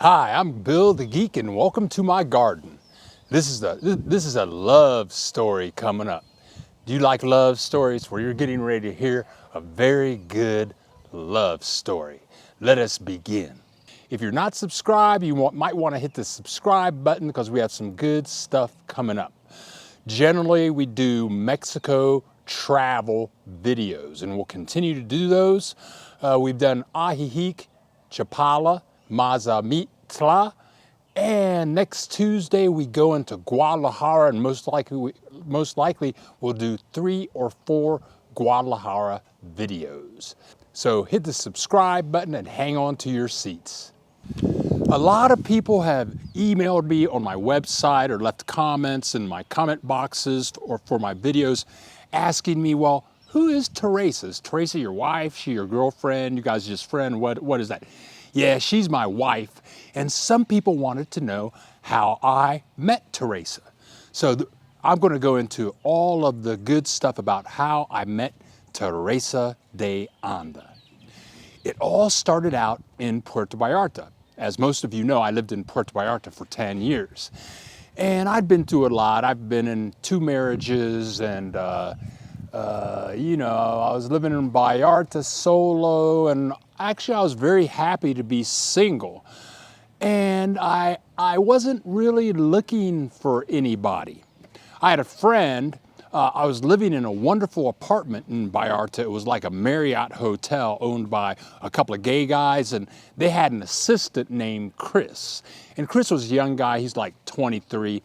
Hi, I'm Bill the Geek and welcome to my garden. This is a love story coming up. Do you like love stories? Well, you're getting ready to hear a very good love story. Let us begin. If you're not subscribed, might want to hit the subscribe button because we have some good stuff coming up. Generally, we do Mexico travel videos and we'll continue to do those. We've done Ajijic, Chapala, Mazamitla, and next Tuesday we go into Guadalajara, and most likely we'll do 3 or 4 Guadalajara videos. So hit the subscribe button and hang on to your seats. A lot of people have emailed me on my website or left comments in my comment boxes or for my videos asking me, well, who is Teresa? Is Teresa your wife? She your girlfriend? You guys just friend? What is that? Yeah, she's my wife. And some people wanted to know how I met Teresa. So I'm going to go into all of the good stuff about how I met Teresa de Anda. It all started out in Puerto Vallarta. As most of you know, I lived in Puerto Vallarta for 10 years. And I'd been through a lot. I've been in 2 marriages and I was living in Vallarta solo, and actually I was very happy to be single. And I wasn't really looking for anybody. I had a friend, I was living in a wonderful apartment in Vallarta. It was like a Marriott hotel owned by a couple of gay guys, and they had an assistant named Chris. And Chris was a young guy, he's like 23.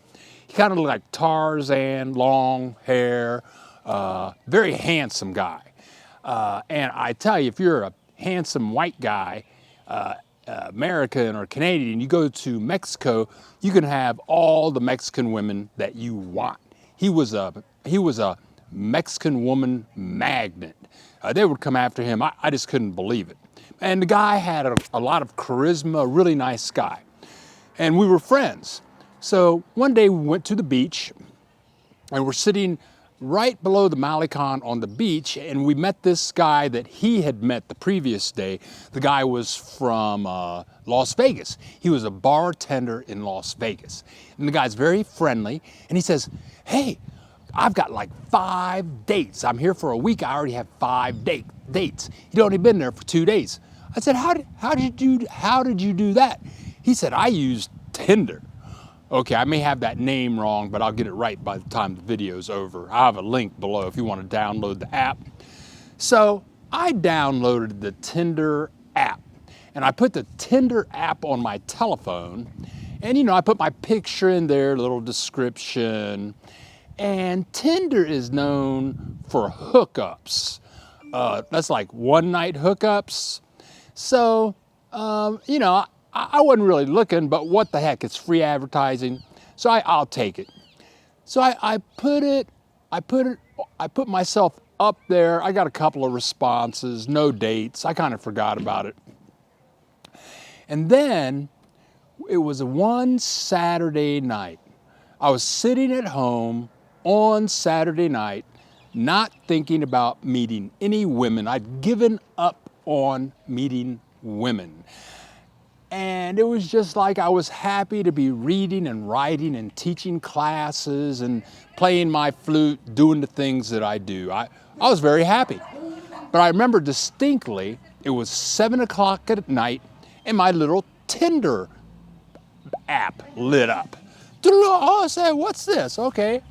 He kind of looked like Tarzan, long hair, very handsome guy. And I tell you, if you're a handsome white guy, American or Canadian, you go to Mexico, you can have all the Mexican women that you want. He was a Mexican woman magnet. They would come after him. I just couldn't believe it. And the guy had a lot of charisma, a really nice guy. And we were friends. So one day we went to the beach and we're sitting right below the Malecon on the beach, and we met this guy that he had met the previous day. The guy was from Las Vegas. He was a bartender in Las Vegas. And the guy's very friendly, and he says, hey, I've got like 5 dates. I'm here for a week. I already have 5 dates. He'd only been there for 2 days. I said, how did you do that? He said, I used Tinder. Okay, I may have that name wrong, but I'll get it right by the time the video's over. I have a link below if you want to download the app. So I downloaded the Tinder app, and I put the Tinder app on my telephone, and I put my picture in there, a little description, and Tinder is known for hookups. That's like one-night hookups. So, I wasn't really looking, but what the heck, it's free advertising, so I'll take it. So I put myself up there. I got a couple of responses, no dates. I kind of forgot about it. And then it was one Saturday night. I was sitting at home on Saturday night, not thinking about meeting any women. I'd given up on meeting women. And it was just like I was happy to be reading and writing and teaching classes and playing my flute, doing the things that I do. I was very happy. But I remember distinctly, it was 7 o'clock at night and my little Tinder app lit up. Oh, I said, what's this? Okay.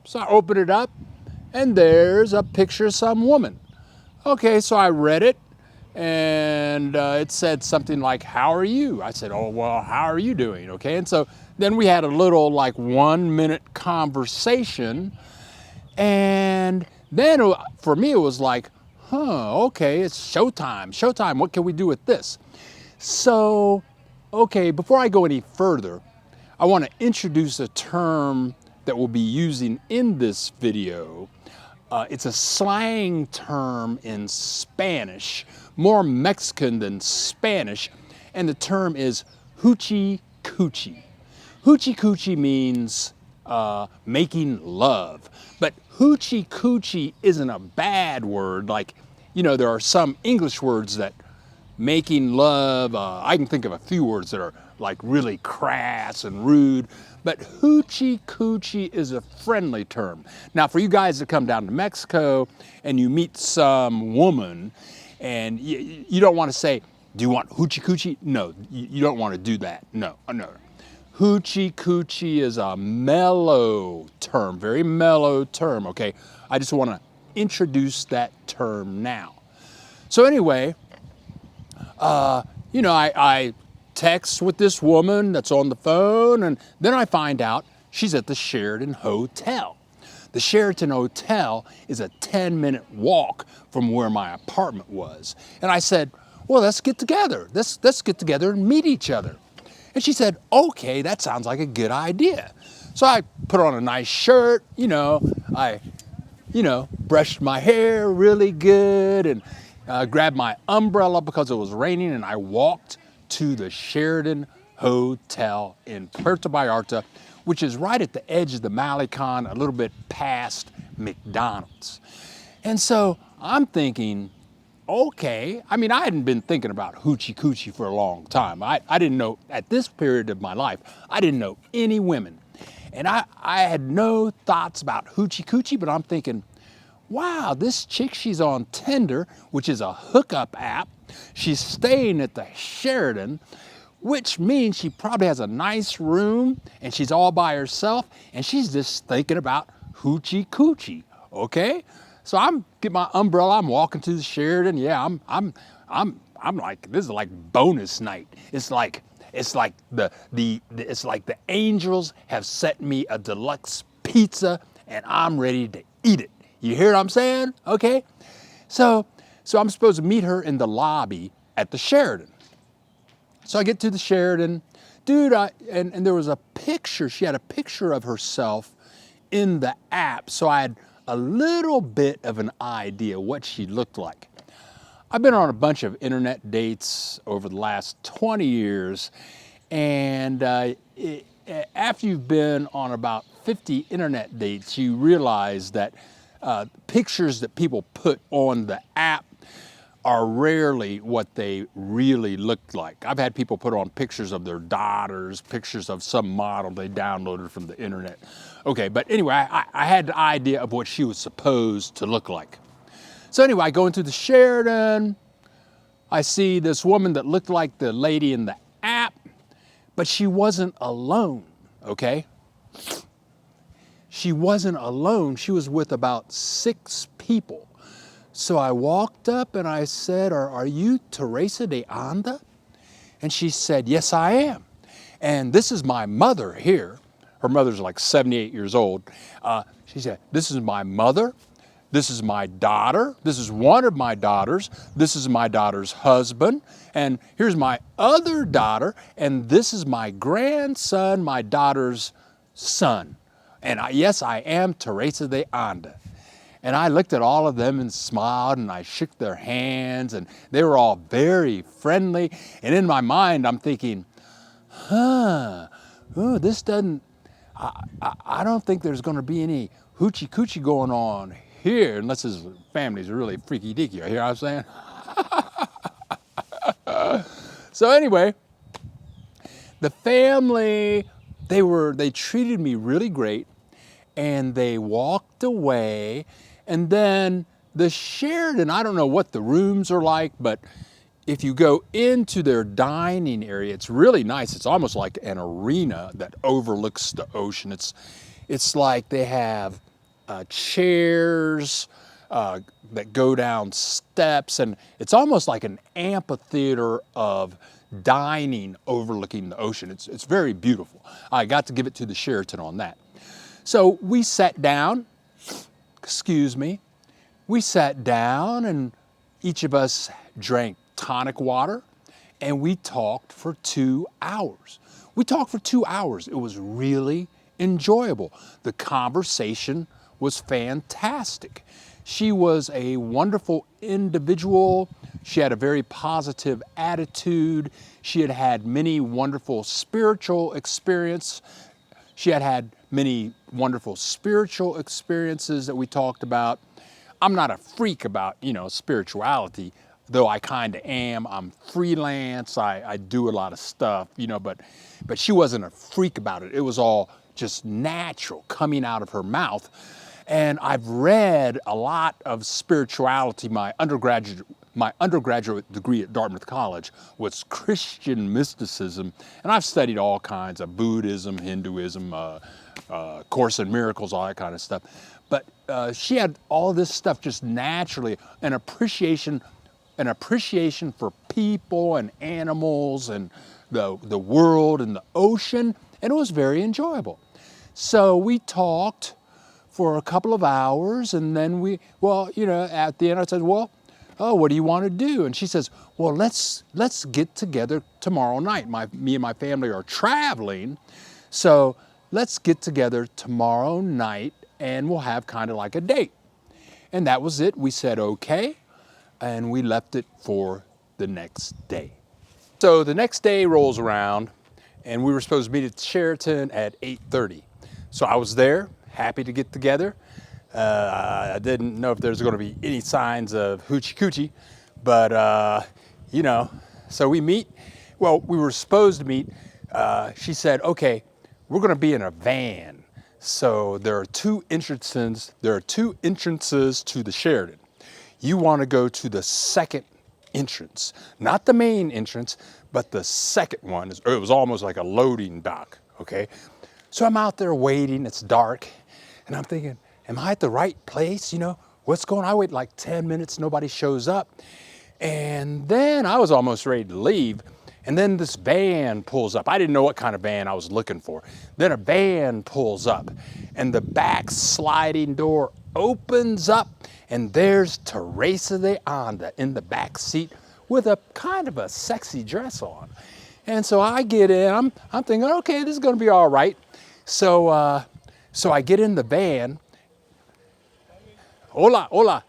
So I opened it up and there's a picture of some woman. Okay, so I read it. And it said something like, how are you? I said, oh, well, how are you doing? Okay, and so then we had a little 1-minute conversation. And then for me, it was like, okay, it's showtime. What can we do with this? So, okay, before I go any further, I want to introduce a term that we'll be using in this video. It's a slang term in Spanish, more Mexican than Spanish, and the term is hoochie coochie. Hoochie coochie means making love, but hoochie coochie isn't a bad word. There are some English words that making love, I can think of a few words that are like really crass and rude, but hoochie coochie is a friendly term. Now for you guys that come down to Mexico and you meet some woman and you don't want to say, do you want hoochie coochie? No, you don't want to do that. No, no. Hoochie coochie is a mellow term, very mellow term, okay? I just want to introduce that term now. So anyway, I text with this woman that's on the phone, and then I find out she's at the Sheraton Hotel. The Sheraton Hotel is a 10-minute walk from where my apartment was. And I said, well, let's get together. Let's get together and meet each other. And she said, okay, that sounds like a good idea. So I put on a nice shirt, I brushed my hair really good and grabbed my umbrella because it was raining, and I walked to the Sheraton Hotel in Puerto Vallarta, which is right at the edge of the Malecon, a little bit past McDonald's. And so I'm thinking, okay, I hadn't been thinking about hoochie coochie for a long time. I didn't know, at this period of my life, I didn't know any women. And I had no thoughts about hoochie coochie, but I'm thinking, wow, this chick, she's on Tinder, which is a hookup app. She's staying at the Sheraton, which means she probably has a nice room and she's all by herself and she's just thinking about hoochie coochie, okay? So I'm getting my umbrella, I'm walking to the Sheraton. Yeah, I'm like, this is like bonus night. It's like the angels have sent me a deluxe pizza and I'm ready to eat it. You hear what I'm saying? Okay. So I'm supposed to meet her in the lobby at the Sheraton. So I get to the Sheraton, dude, and there was a picture. She had a picture of herself in the app, so I had a little bit of an idea what she looked like. I've been on a bunch of internet dates over the last 20 years, and after you've been on about 50 internet dates, you realize that pictures that people put on the app are rarely what they really look like. I've had people put on pictures of their daughters, pictures of some model they downloaded from the internet. Okay, but anyway, I had the idea of what she was supposed to look like. So anyway, I go into the Sheraton, I see this woman that looked like the lady in the app, but she wasn't alone, okay? She wasn't alone, she was with about 6 people. So I walked up and I said, are you Teresa de Anda? And she said, yes, I am. And this is my mother here. Her mother's like 78 years old. She said, this is my mother. This is my daughter. This is one of my daughters. This is my daughter's husband. And here's my other daughter. And this is my grandson, my daughter's son. And yes, I am Teresa de Anda. And I looked at all of them and smiled and I shook their hands and they were all very friendly. And in my mind, I'm thinking, this doesn't, I don't think there's gonna be any hoochie coochie going on here unless his family's really freaky deaky. You hear what I'm saying? So anyway, the family, they treated me really great and they walked away. And then the Sheraton, I don't know what the rooms are like, but if you go into their dining area, it's really nice. It's almost like an arena that overlooks the ocean. It's like they have chairs that go down steps, and it's almost like an amphitheater of dining overlooking the ocean. It's very beautiful. I got to give it to the Sheraton on that. So we sat down. We sat down and each of us drank tonic water and we talked for 2 hours. We talked for 2 hours. It was really enjoyable. The conversation was fantastic. She was a wonderful individual. She had a very positive attitude. She had had many wonderful spiritual experiences. She had had many wonderful spiritual experiences that we talked about. I'm not a freak about, spirituality. though I kind of am. I'm freelance. I do a lot of stuff, you know, but she wasn't a freak about it. It was all just natural coming out of her mouth. And I've read a lot of spirituality. My undergraduate degree at Dartmouth College was Christian mysticism, and I've studied all kinds of Buddhism, Hinduism, Course in Miracles, all that kind of stuff. But she had all this stuff just naturally, an appreciation for people and animals and the world and the ocean, and it was very enjoyable. So we talked for a couple of hours, and then at the end I said, well, oh, what do you want to do? And she says, well, let's get together tomorrow night. Me and my family are traveling, so let's get together tomorrow night and we'll have kind of like a date. And that was it. We said okay, and we left it for the next day. So the next day rolls around, and we were supposed to meet at Sheraton at 8:30. So I was there, happy to get together. I didn't know if there's going to be any signs of hoochie coochie, but so we meet. Well, we were supposed to meet. She said, okay, we're going to be in a van. So there are two entrances to the Sheraton. You want to go to the second entrance, not the main entrance, but the second one. It was almost like a loading dock, okay? So I'm out there waiting, it's dark, and I'm thinking, am I at the right place? You know, what's going on? I wait like 10 minutes, nobody shows up. And then I was almost ready to leave. And then this van pulls up. I didn't know what kind of van I was looking for. Then a van pulls up, and the back sliding door opens up, and there's Teresa de Anda in the back seat with a kind of a sexy dress on. And so I get in, I'm thinking, okay, this is gonna be all right. So I get in the van. Hola, hola.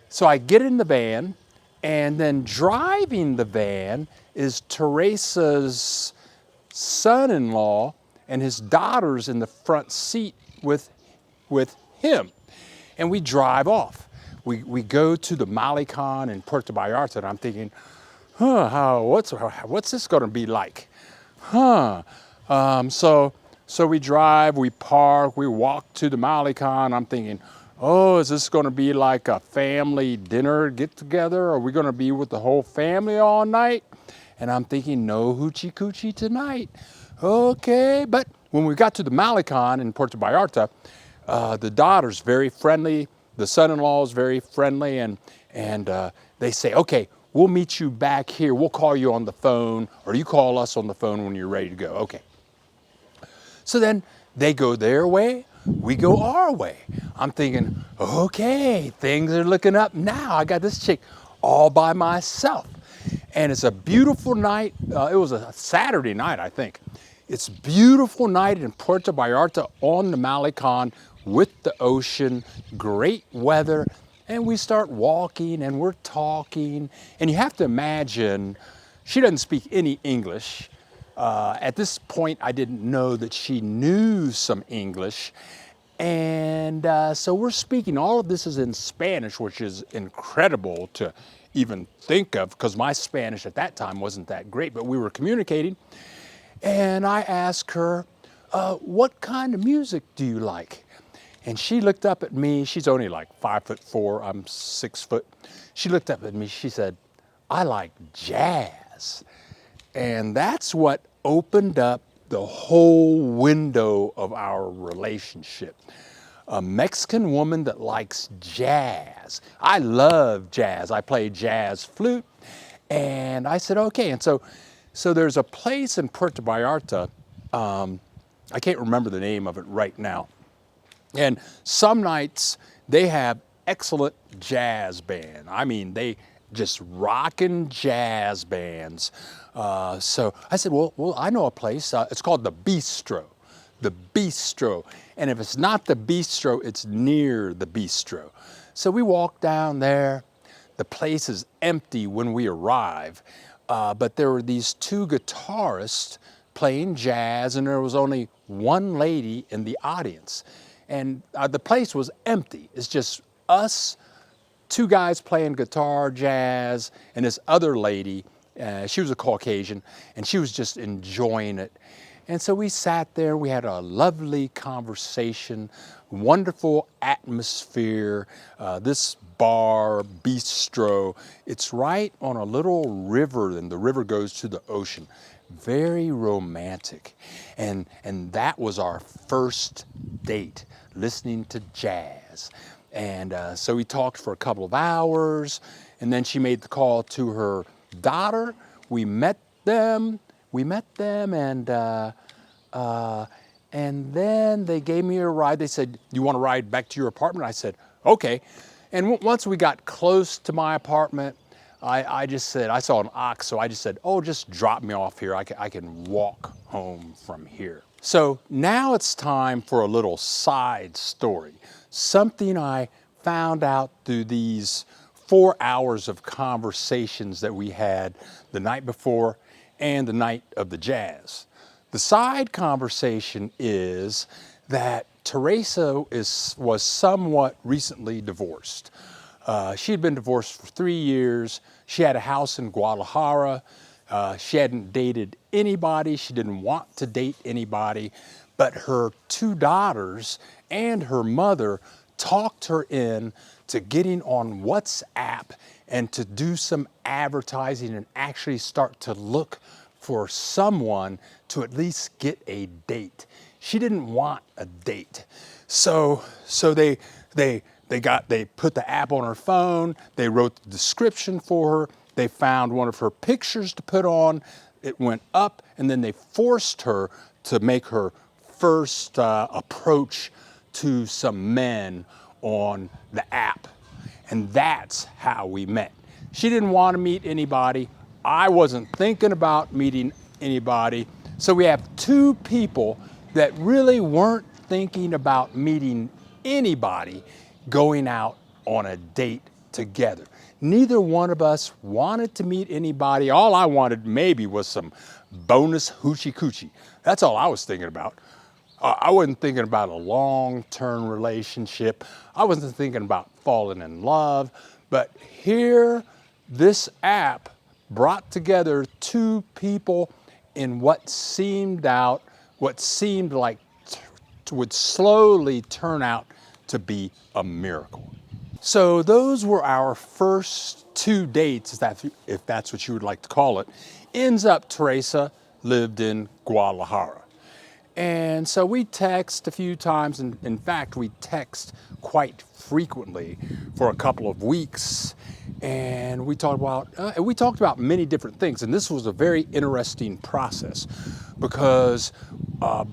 So I get in the van, and then driving the van is Teresa's son-in-law, and his daughter's in the front seat with him. And we drive off. We go to the Malecon in Puerto Vallarta, and I'm thinking, what's this gonna be like? So we drive, we park, we walk to the Malecon. I'm thinking, oh, is this gonna be like a family dinner get together? Are we gonna be with the whole family all night? And I'm thinking, no hoochie coochie tonight. Okay, but when we got to the Malecon in Puerto Vallarta, the daughter's very friendly, the son-in-law is very friendly, and they say, okay, we'll meet you back here. We'll call you on the phone, or you call us on the phone when you're ready to go. Okay. So then they go their way, we go our way. I'm thinking, okay, things are looking up now. I got this chick all by myself. And it's a beautiful night. It was a Saturday night, I think. It's a beautiful night in Puerto Vallarta on the Malecon with the ocean, great weather. And we start walking and we're talking. And you have to imagine, she doesn't speak any English. At this point, I didn't know that she knew some English. And so we're speaking, all of this is in Spanish, which is incredible to even think of, because my Spanish at that time wasn't that great, but we were communicating. And I asked her, what kind of music do you like? And she looked up at me. She's only like 5'4", I'm 6 foot. She looked up at me, she said, I like jazz. And that's what opened up the whole window of our relationship. A Mexican woman that likes jazz. I love jazz. I play jazz flute. And I said, okay. And so there's a place in Puerto Vallarta, I can't remember the name of it right now. And some nights they have excellent jazz band. I mean, they just rockin' jazz bands. So I said, well, I know a place. It's called the Bistro. The Bistro. And if it's not the Bistro, it's near the Bistro. So we walk down there. The place is empty when we arrive. But there were these two guitarists playing jazz, and there was only one lady in the audience. And the place was empty. It's just us two guys playing guitar, jazz, and this other lady, she was a Caucasian, and she was just enjoying it. And so we sat there, we had a lovely conversation, wonderful atmosphere. This bar, bistro, it's right on a little river, and the river goes to the ocean. Very romantic. And that was our first date, listening to jazz. And so we talked for a couple of hours, and then she made the call to her daughter. We met them, and then they gave me a ride. They said, "You want to ride back to your apartment?" I said, "Okay." And once we got close to my apartment, I just said, I saw an ox, so I just said, "Oh, just drop me off here. I can walk home from here." So now it's time for a little side story. Something I found out through these 4 hours of conversations that we had the night before and the night of the jazz. The side conversation is that Teresa was somewhat recently divorced. She had been divorced for 3 years. She had a house in Guadalajara. She hadn't dated anybody. She didn't want to date anybody. But her two daughters and her mother talked her in to getting on WhatsApp and to do some advertising and actually start to look for someone to at least get a date. She didn't want a date. So they put the app on her phone, they wrote the description for her, they found one of her pictures to put on, it went up, and then they forced her to make her first approach to some men on the app. And that's how we met. She didn't want to meet anybody. I wasn't thinking about meeting anybody. So we have two people that really weren't thinking about meeting anybody going out on a date together. Neither one of us wanted to meet anybody. All I wanted maybe was some bonus hoochie coochie. That's all I was thinking about. I wasn't thinking about a long-term relationship. I wasn't thinking about falling in love. But here, this app brought together two people in what seemed like would slowly turn out to be a miracle. So those were our first two dates, if that's what you would like to call it. Ends up Teresa lived in Guadalajara. And so we text a few times, and in fact, we text quite frequently for a couple of weeks. And we talked about many different things. And this was a very interesting process because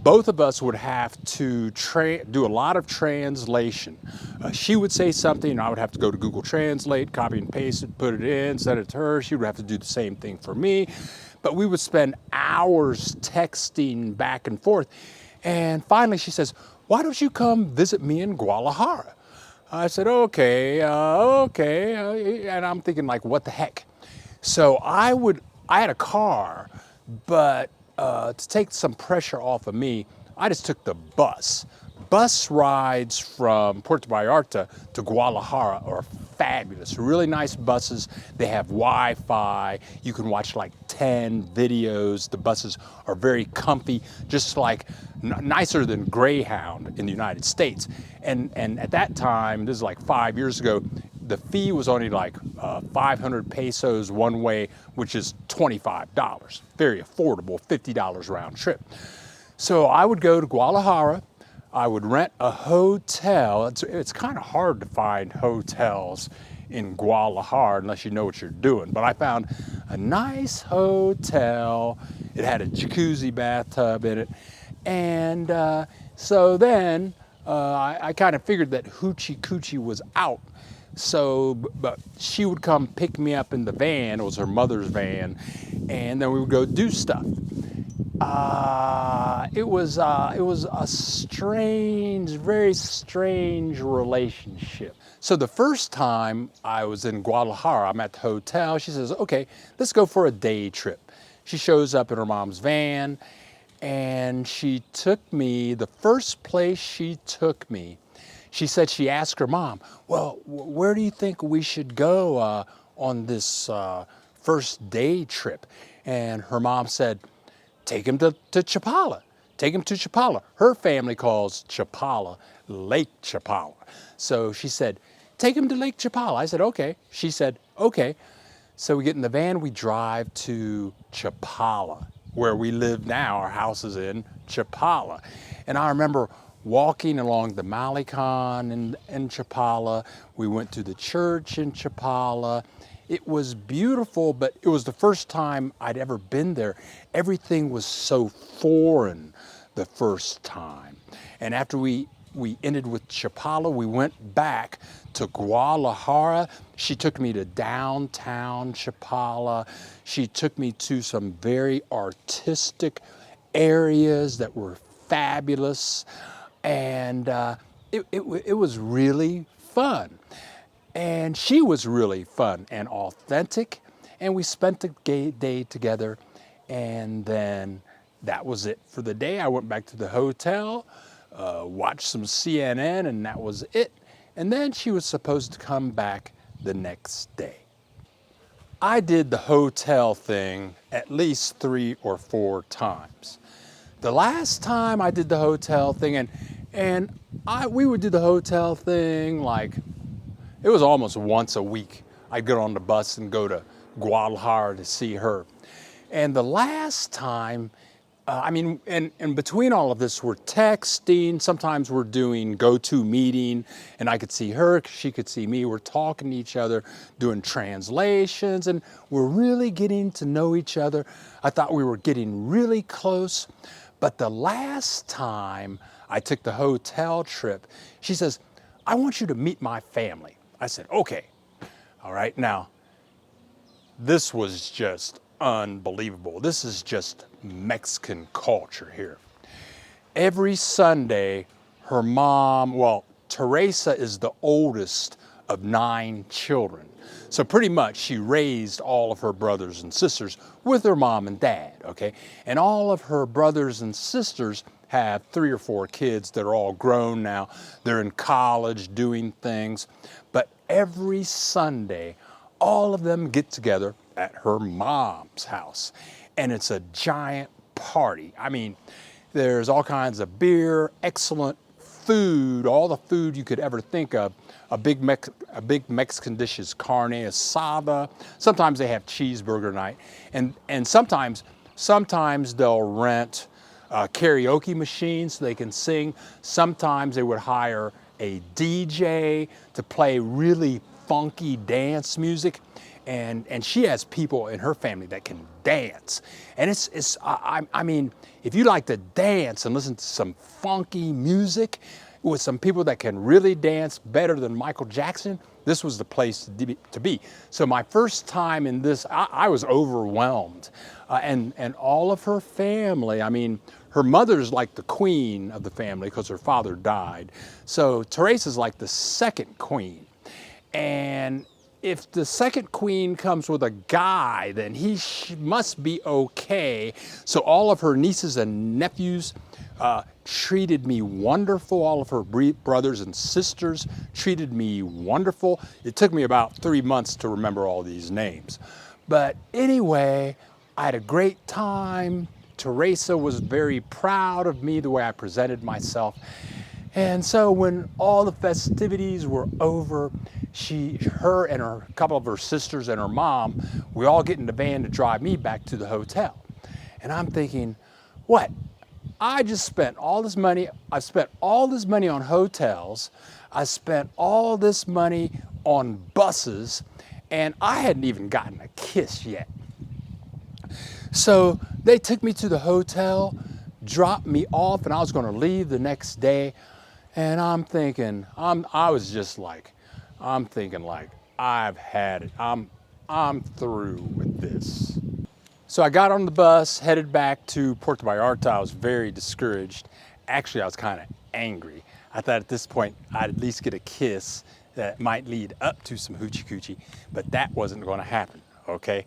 both of us would have to do a lot of translation. She would say something, and I would have to go to Google Translate, copy and paste it, put it in, send it to her. She would have to do the same thing for me. But we would spend hours texting back and forth. And finally she says, "Why don't you come visit me in Guadalajara?" I said, okay. And I'm thinking, like, what the heck? So I had a car, but to take some pressure off of me, I just took the bus. Bus rides from Puerto Vallarta to Guadalajara are fabulous. Really nice buses. They have Wi-Fi. You can watch like 10 videos. The buses are very comfy, just like nicer than Greyhound in the United States. And at that time, this is like 5 years ago, the fee was only like 500 pesos one way, which is $25. Very affordable, $50 round trip. So I would go to Guadalajara. I would rent a hotel. It's kind of hard to find hotels in Guadalajara unless you know what you're doing. But I found a nice hotel. It had a jacuzzi bathtub in it. And so then I kind of figured that hoochie coochie was out. So, but she would come pick me up in the van. It was her mother's van. And then we would go do stuff. It was a strange, very strange relationship. So the first time I was in Guadalajara, I'm at the hotel. She says, "Okay, let's go for a day trip." She shows up in her mom's van, and she took me, the first place she took me, she said she asked her mom, well, where do you think we should go on this first day trip? And her mom said, take him to Chapala. Take him to Chapala. Her family calls Chapala Lake Chapala. So she said, take him to Lake Chapala. I said, okay. She said, okay. So we get in the van, we drive to Chapala, where we live now. Our house is in Chapala. And I remember walking along the Malecon in Chapala. We went to the church in Chapala. It was beautiful, but it was the first time I'd ever been there. Everything was so foreign the first time. And after we ended with Chapala, we went back to Guadalajara. She took me to downtown Chapala. She took me to some very artistic areas that were fabulous. And it was really fun. And she was really fun and authentic. And we spent the day together. And then that was it for the day. I went back to the hotel, watched some CNN, and that was it. And then she was supposed to come back the next day. I did the hotel thing at least 3 or 4 times. The last time I did the hotel thing, we would do the hotel thing like, it was almost once a week. I'd get on the bus and go to Guadalajara to see her. And the last time, and between all of this, we're texting. Sometimes we're doing GoToMeeting, and I could see her, she could see me. We're talking to each other, doing translations, and we're really getting to know each other. I thought we were getting really close. But the last time I took the hotel trip, she says, I want you to meet my family. I said, okay. All right, now, this was just unbelievable. This is just Mexican culture here. Every Sunday, her mom, Teresa is the oldest of 9 children. So pretty much she raised all of her brothers and sisters with her mom and dad, okay? And all of her brothers and sisters have 3 or 4 kids that are all grown now. They're in college doing things. But every Sunday, all of them get together at her mom's house. And it's a giant party. I mean, there's all kinds of beer, excellent food, all the food you could ever think of. A big Mexican dish is carne asada. Sometimes they have cheeseburger night. And sometimes they'll rent karaoke machines so they can sing. Sometimes they would hire a DJ to play really funky dance music. And she has people in her family that can dance. And I mean, if you like to dance and listen to some funky music with some people that can really dance better than Michael Jackson, this was the place to be. So my first time in this, I was overwhelmed. And all of her family, I mean, her mother's like the queen of the family because her father died. So Teresa's like the second queen. And if the second queen comes with a guy, then he must be okay. So all of her nieces and nephews treated me wonderful. All of her brothers and sisters treated me wonderful. It took me about 3 months to remember all these names. But anyway, I had a great time. Teresa was very proud of me, the way I presented myself. And so when all the festivities were over, her and a couple of her sisters and her mom, we all get in the van to drive me back to the hotel. And I'm thinking, what? I just spent all this money. I spent all this money on hotels. I spent all this money on buses, and I hadn't even gotten a kiss yet. So they took me to the hotel, dropped me off, and I was going to leave the next day. And I'm thinking, I'm thinking like, I've had it. I'm through with this. So I got on the bus, headed back to Puerto Vallarta. I was very discouraged. Actually, I was kind of angry. I thought at this point, I'd at least get a kiss that might lead up to some hoochie coochie, but that wasn't going to happen, okay?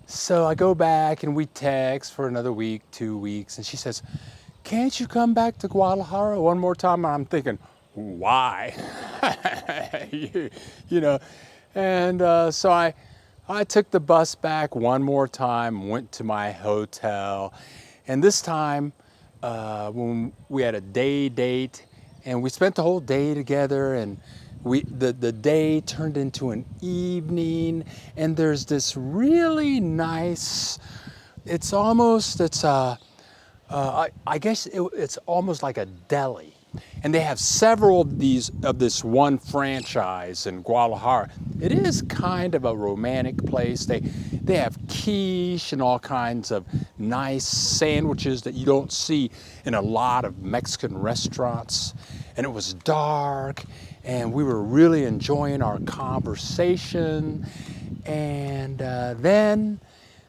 So I go back and we text for another week, 2 weeks, and she says, can't you come back to Guadalajara one more time? And I'm thinking, why? you know, and so I took the bus back one more time, went to my hotel, and this time when we had a day date, and we spent the whole day together, and the day turned into an evening, and there's this really nice, I guess it's almost like a deli. And they have several of this one franchise in Guadalajara. It is kind of a romantic place. They have quiche and all kinds of nice sandwiches that you don't see in a lot of Mexican restaurants. And it was dark, and we were really enjoying our conversation. And then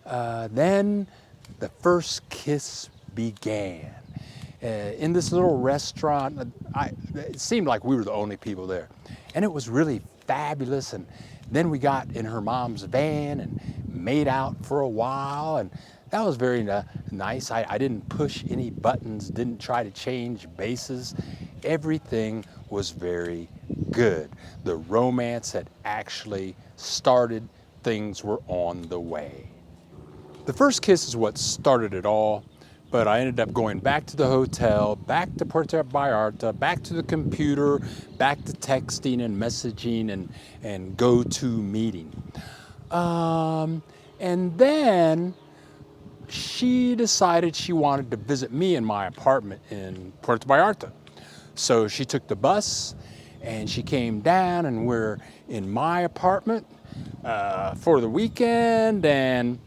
the first kiss began. In this little restaurant, it seemed like we were the only people there. And it was really fabulous. And then we got in her mom's van and made out for a while. And that was very nice. I didn't push any buttons, didn't try to change bases. Everything was very good. The romance had actually started. Things were on the way. The first kiss is what started it all. But I ended up going back to the hotel, back to Puerto Vallarta, back to the computer, back to texting and messaging and go-to meeting. And then she decided she wanted to visit me in my apartment in Puerto Vallarta. So she took the bus and she came down, and we're in my apartment for the weekend, and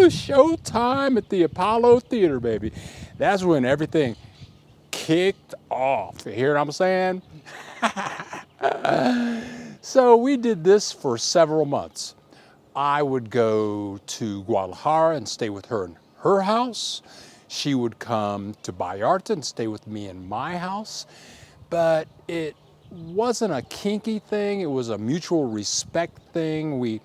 showtime at the Apollo Theater, baby. That's when everything kicked off. You hear what I'm saying? So we did this for several months. I would go to Guadalajara and stay with her in her house. She would come to Vallarta and stay with me in my house. But it wasn't a kinky thing. It was a mutual respect thing. We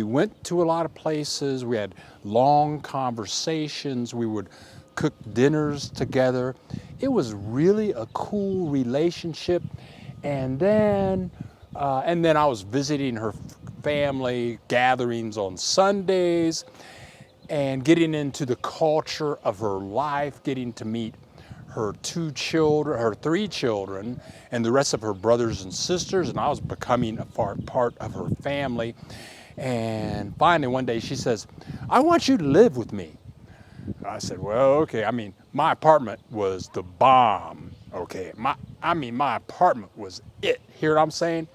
went to a lot of places. We had long conversations. We would cook dinners together. It was really a cool relationship. And then I was visiting her family gatherings on Sundays and getting into the culture of her life, getting to meet her three children, and the rest of her brothers and sisters. And I was becoming a part of her family. And finally, one day she says, "I want you to live with me." I said, "Well, okay. I mean, my apartment was the bomb. Okay. My apartment was it." Hear what I'm saying?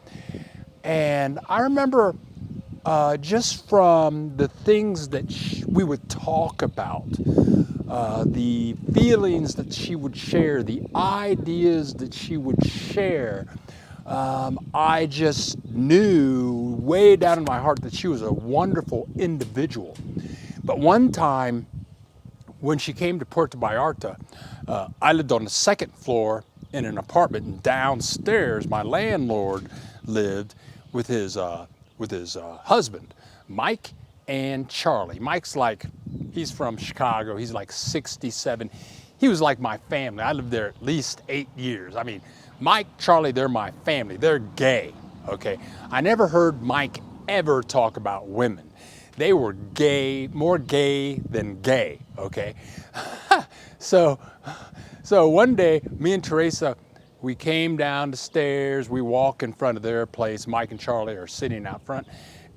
And I remember just from the things that we would talk about, the feelings that she would share, the ideas that she would share, I just knew way down in my heart that she was a wonderful individual. But one time when she came to Puerto Vallarta, I lived on the second floor in an apartment, and downstairs my landlord lived with his husband, Mike and Charlie. He's from Chicago. He's like 67. He was like my family. I lived there at least 8 years. I mean, Mike, Charlie, they're my family. They're gay, okay? I never heard Mike ever talk about women. They were gay, more gay than gay, okay? So one day, me and Teresa, we came down the stairs, we walk in front of their place. Mike and Charlie are sitting out front.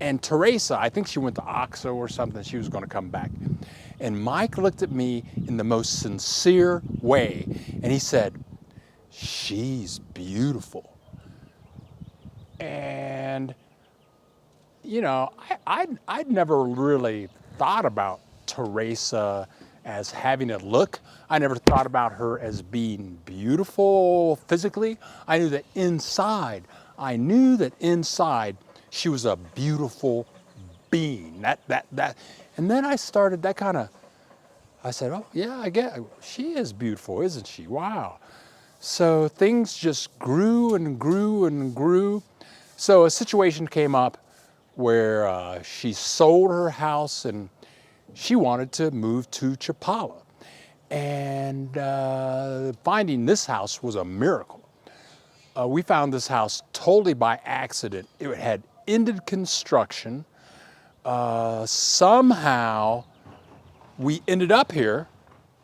And Teresa, I think she went to OXXO or something, she was gonna come back. And Mike looked at me in the most sincere way, and he said, "She's beautiful." And, you know, I'd never really thought about Teresa as having a look. I never thought about her as being beautiful physically. I knew that inside she was a beautiful being. And then I started I said, "Oh yeah, I get it. She is beautiful, isn't she? Wow." So things just grew and grew and grew. So a situation came up where she sold her house and she wanted to move to Chapala. And finding this house was a miracle. We found this house totally by accident. It had ended construction. Somehow we ended up here,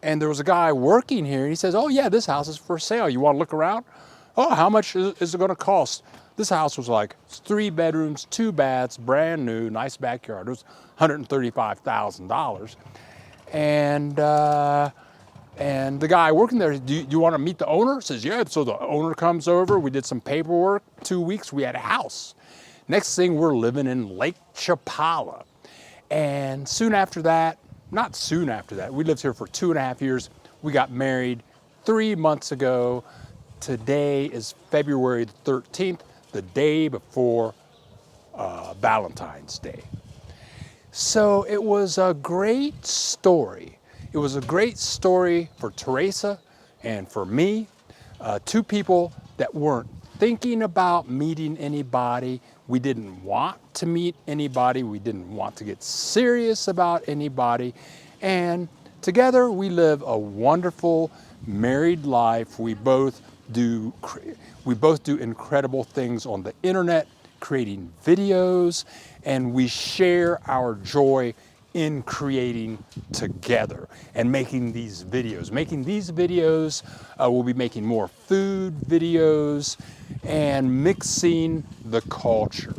and there was a guy working here, and he says, oh yeah, this house is for sale. You want to look around? Oh, how much is it going to cost? This house was like 3 bedrooms, 2 baths, brand new, nice backyard. It was $135,000. And the guy working there, do you want to meet the owner? Says, yeah. So the owner comes over. We did some paperwork. 2 weeks, we had a house. Next thing, we're living in Lake Chapala. And soon after that, not soon after that, we lived here for 2.5 years. We got married 3 months ago. Today is February the 13th, the day before Valentine's Day. So it was a great story. It was a great story for Teresa and for me, 2 people that weren't thinking about meeting anybody. We didn't want to meet anybody. We didn't want to get serious about anybody. And together we live a wonderful married life. We both do incredible things on the internet, creating videos, and we share our joy in creating together and making these videos. We'll be making more food videos and mixing the culture.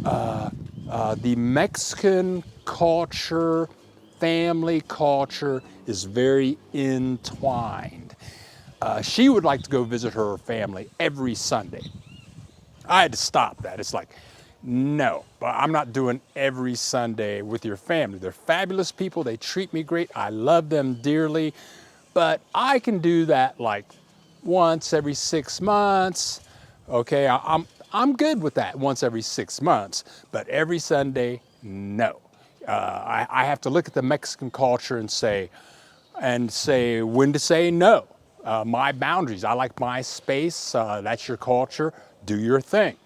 The Mexican culture, family culture is very entwined. She would like to go visit her family every Sunday. I had to stop that. It's like, no, I'm not doing every Sunday with your family. They're fabulous people. They treat me great. I love them dearly. But I can do that like once every 6 months. Okay, I'm good with that once every 6 months. But every Sunday, no. I have to look at the Mexican culture and say when to say no. My boundaries. I like my space. That's your culture. Do your thing.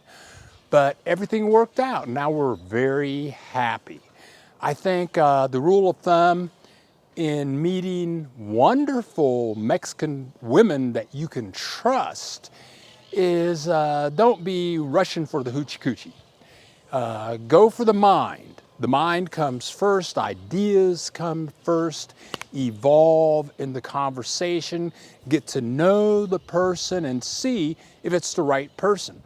But everything worked out. Now we're very happy. I think the rule of thumb in meeting wonderful Mexican women that you can trust is don't be rushing for the hoochie coochie. Go for the mind. The mind comes first. Ideas come first. Evolve in the conversation. Get to know the person and see if it's the right person.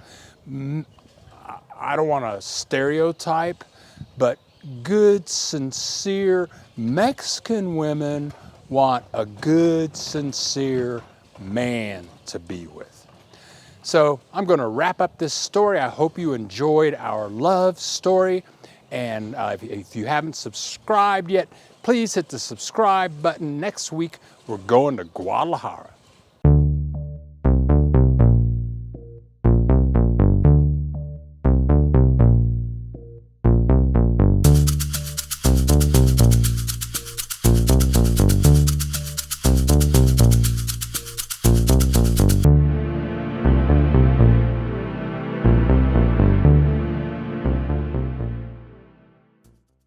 I don't want to stereotype, but good, sincere Mexican women want a good, sincere man to be with. So I'm going to wrap up this story. I hope you enjoyed our love story. And if you haven't subscribed yet, please hit the subscribe button. Next week, we're going to Guadalajara.